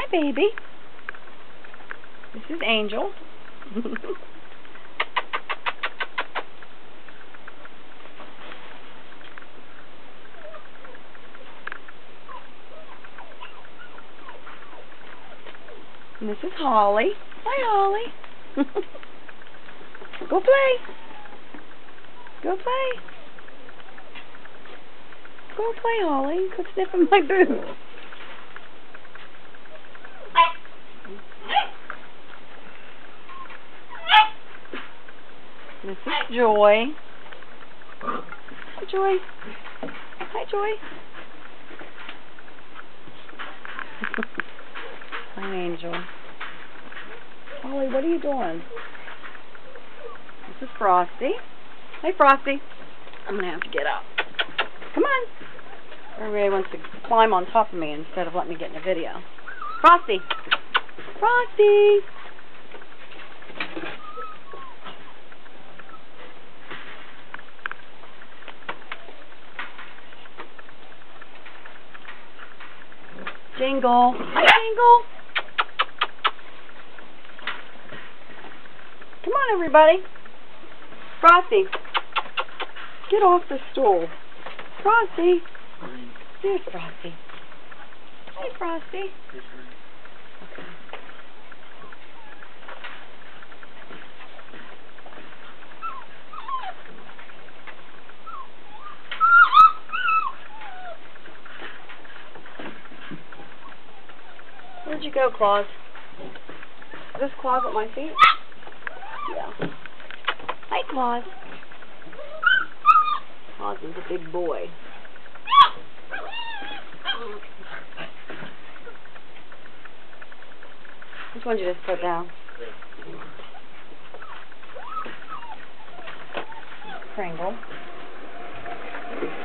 Hi, baby. This is Angel. And this is Holly. Hi, Holly. Go play. Go play. Go play, Holly. Quit sniffing my boot. This is Joy. Hi, Joy. Hi, Joy. Hi, Angel. Holly, what are you doing? This is Frosty. Hey, Frosty. I'm going to have to get up. Come on. Everybody wants to climb on top of me instead of letting me get in a video. Frosty. Frosty. Jingle. Hi, Jingle. Come on, everybody. Frosty. Get off the stool. Frosty. There's Frosty. Hey, Frosty. Okay. Where'd you go, Claus? Is this Claus at my feet? Yeah. Hi, Claus. Claus is a big boy. Which one did you just put down? Kringle.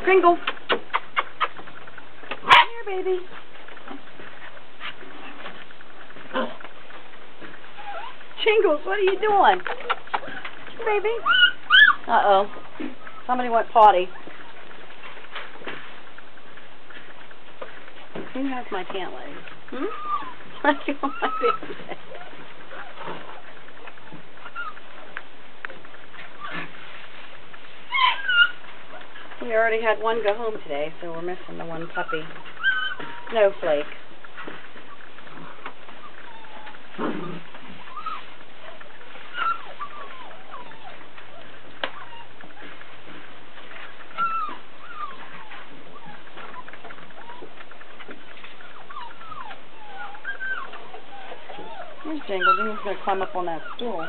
Kringle! Come here, baby. Jingles, what are you doing? Baby? Uh-oh. Somebody went potty. Who has my pant legs? I feel my pant legs. We already had one go home today, so we're missing the one puppy. Snowflake. Here's Jingle. Jingle's going to climb up on that stool.